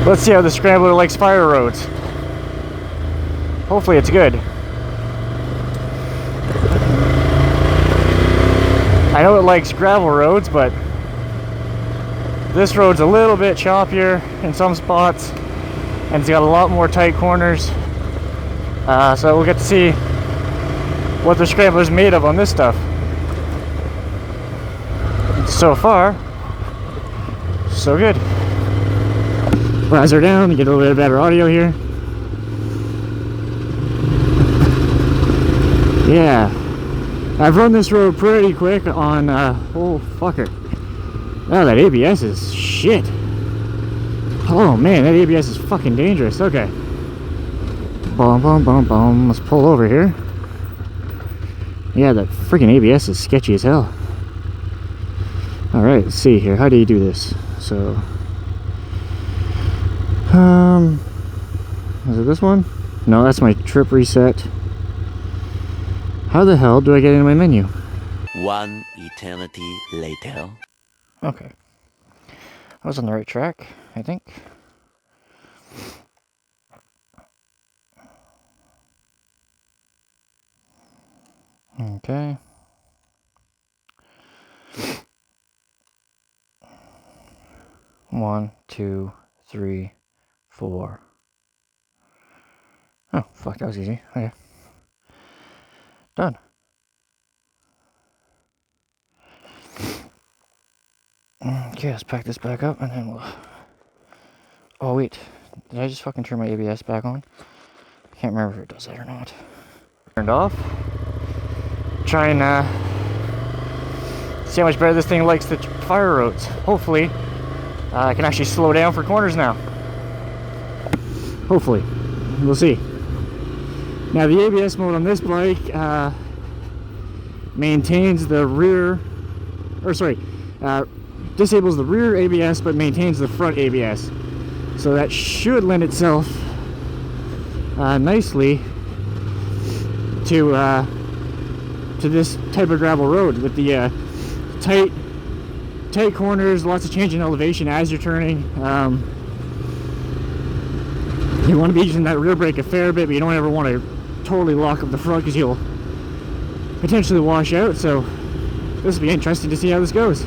Let's see how the Scrambler likes fire roads. Hopefully it's good. I know it likes gravel roads, but this road's a little bit choppier in some spots, and it's got a lot more tight corners. So we'll get to see what the Scrambler's made of on this stuff. So far, so good. Riser down to get a little bit of better audio here. Yeah, I've run this road pretty quick on, oh fucker. Oh, that ABS is shit. Oh man, that ABS is fucking dangerous. Okay. Boom, boom, boom, boom. Let's pull over here. Yeah, that freaking ABS is sketchy as hell. Alright, let's see here. How do you do this? So, is it this one? No, that's my trip reset. How the hell do I get into my menu? One eternity later. Okay. I was on the right track, I think. Okay. One, two, three, four. Oh, fuck, that was easy. Okay. Done. Okay, let's pack this back up and then we'll... Oh, wait. Did I just fucking turn my ABS back on? I can't remember if it does that or not. Turned off. Try and see how much better this thing likes the fire roads. Hopefully, I can actually slow down for corners now. Hopefully. We'll see. Now, the ABS mode on this bike maintains the rear... Or, sorry. Disables the rear ABS but maintains the front ABS. So that should lend itself nicely to this type of gravel road with the tight corners, lots of change in elevation as you're turning. You want to be using that rear brake a fair bit, but you don't ever want to totally lock up the front because you'll potentially wash out. So this will be interesting to see how this goes.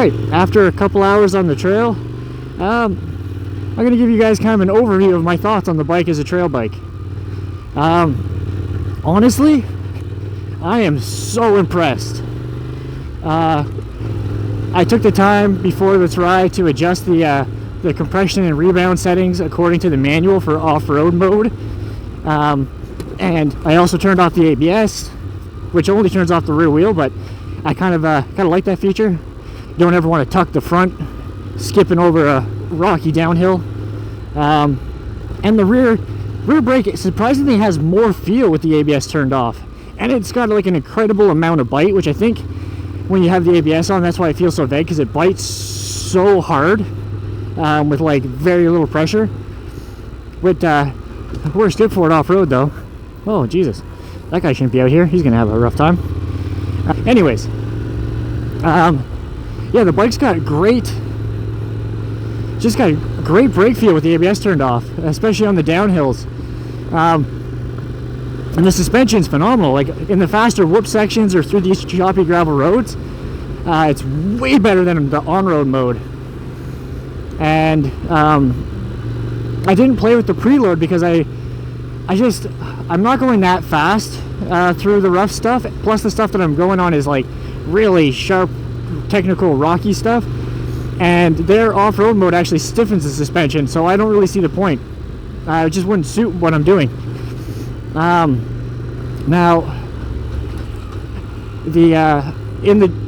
Alright, after a couple hours on the trail, I'm going to give you guys kind of an overview of my thoughts on the bike as a trail bike. Honestly, I am so impressed. I took the time before this ride to adjust the compression and rebound settings according to the manual for off-road mode. And I also turned off the ABS, which only turns off the rear wheel, but I kind of like that feature. You don't ever want to tuck the front, skipping over a rocky downhill. And the rear brake surprisingly has more feel with the ABS turned off, and it's got like an incredible amount of bite, which I think when you have the ABS on, that's why it feels so vague, because it bites so hard with like very little pressure. But works good for it off-road though. Oh Jesus, that guy shouldn't be out here. He's gonna have a rough time. Anyways, yeah, the bike's got great brake feel with the ABS turned off, especially on the downhills. And the suspension's phenomenal. Like in the faster whoop sections or through these choppy gravel roads, it's way better than the on-road mode. And I didn't play with the preload because I'm not going that fast through the rough stuff. Plus the stuff that I'm going on is like really sharp, technical, rocky stuff. And their off-road mode actually stiffens the suspension, so I don't really see the point. It just wouldn't suit what I'm doing. Now,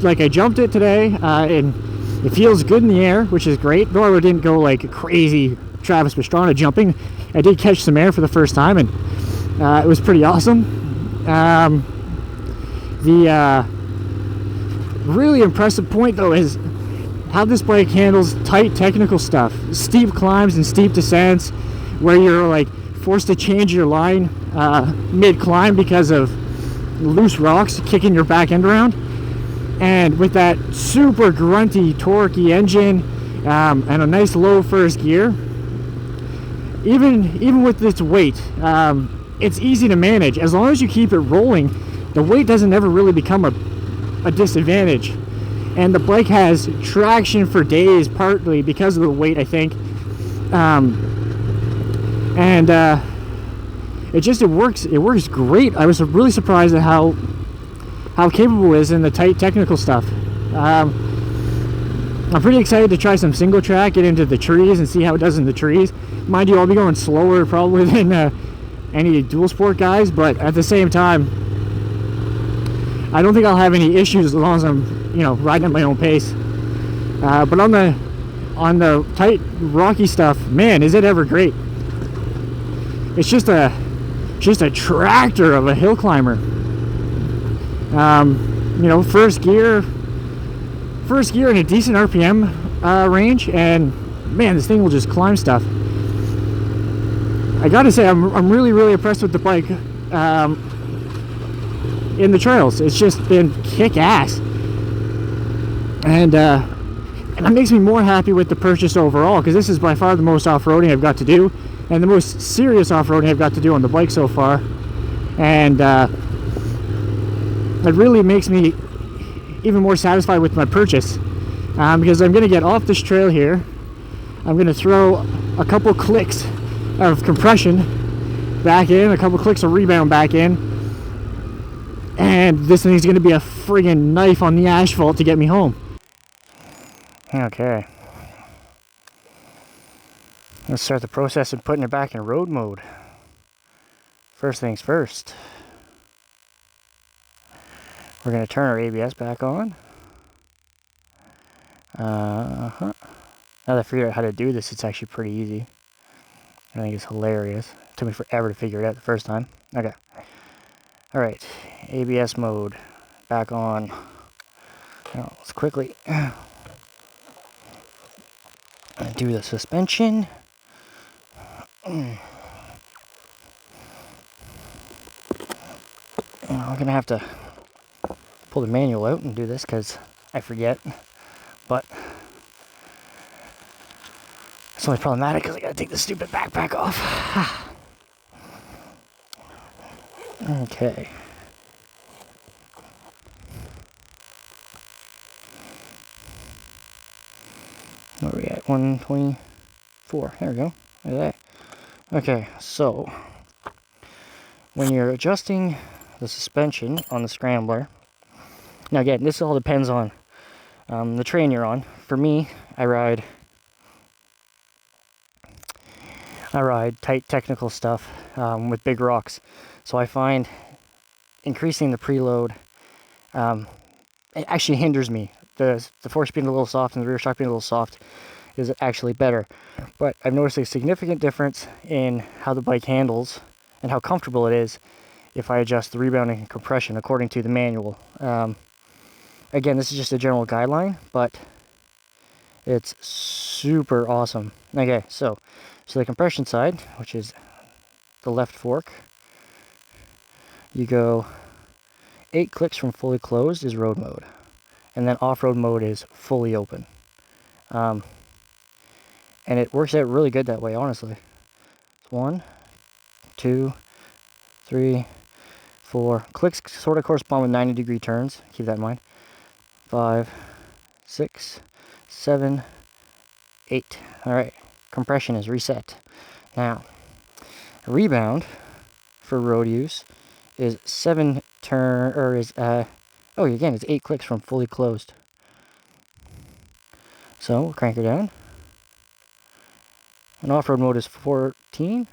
I jumped it today, and it feels good in the air, which is great. Though I didn't go like crazy Travis Pastrana jumping, I did catch some air for the first time, and it was pretty awesome. The really impressive point though is how this bike handles tight technical stuff, steep climbs and steep descents, where you're like forced to change your line mid-climb because of loose rocks kicking your back end around. And with that super grunty, torquey engine and a nice low first gear, even with its weight, it's easy to manage. As long as you keep it rolling, the weight doesn't ever really become a disadvantage. And the bike has traction for days, partly because of the weight, I think. It works great. I was really surprised at how capable it is in the tight technical stuff. I'm pretty excited to try some single track, get into the trees and see how it does in the trees. Mind you, I'll be going slower probably than any dual sport guys, but at the same time, I don't think I'll have any issues as long as I'm riding at my own pace. But on the tight rocky stuff, man, is it ever great. It's just a tractor of a hill climber. First gear in a decent RPM range, and man, this thing will just climb stuff. I gotta say, I'm really impressed with the bike in the trails. It's just been kick-ass. And that makes me more happy with the purchase overall, because this is by far the most off-roading I've got to do, and the most serious off-roading I've got to do on the bike so far. And it really makes me even more satisfied with my purchase, because I'm going to get off this trail here. I'm going to throw a couple clicks of compression back in, a couple clicks of rebound back in, and this thing's going to be a friggin' knife on the asphalt to get me home. Okay, let's start the process of putting it back in road mode. First things first, we're going to turn our ABS back on. Now that I figured out how to do this, it's actually pretty easy. I think it's hilarious. It took me forever to figure it out the first time. Okay. Alright, ABS mode back on. Now let's quickly do the suspension. I'm gonna have to pull the manual out and do this because I forget, but it's only problematic because I gotta take the stupid backpack off. Okay. Where are we at? 124. There we go. Look at that. Okay, so when you're adjusting the suspension on the Scrambler, now again, this all depends on the train you're on. For me, I ride tight technical stuff with big rocks, so I find increasing the preload it actually hinders me. The forks being a little soft and the rear shock being a little soft is actually better, but I've noticed a significant difference in how the bike handles and how comfortable it is if I adjust the rebounding and compression according to the manual. Again, this is just a general guideline, but it's super awesome. Okay, so the compression side, which is the left fork, you go 8 clicks from fully closed is road mode, and then off-road mode is fully open. And it works out really good that way, honestly. 1, 2, 3, 4. Clicks sort of correspond with 90-degree turns. Keep that in mind. 5, 6, 7, 8. All right. Compression is reset. Now, rebound for road use is 7 turn, or is oh, again, it's 8 clicks from fully closed. So we'll crank her down. And off-road mode is 14.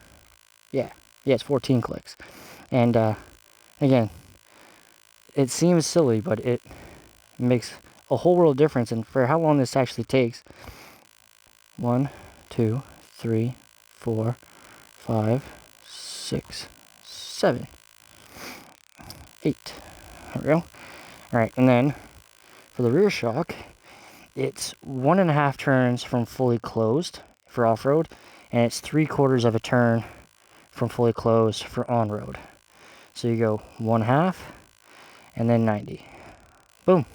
Yeah, it's 14 clicks. And again, it seems silly, but it makes a whole world of difference. And for how long this actually takes, 1, 2, 3, 4, 5, 6, 7, 8. There we go. Alright, and then for the rear shock, it's 1.5 turns from fully closed for off-road, and it's 3/4 of a turn from fully closed for on-road. So you go 1/2 and then 90. Boom.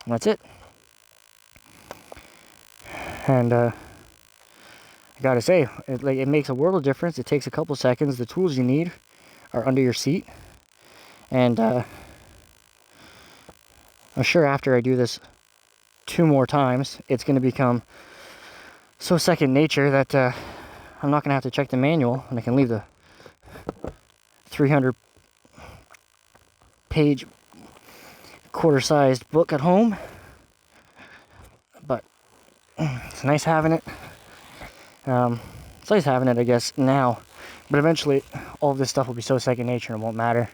That's it. And I gotta say, it makes a world of difference. It takes a couple seconds. The tools you need are under your seat. And I'm sure after I do this 2 more times, it's going to become so second nature that I'm not going to have to check the manual, and I can leave the 300-page quarter-sized book at home. But it's nice having it. It's nice having it, I guess, now. But eventually, all of this stuff will be so second nature and it won't matter.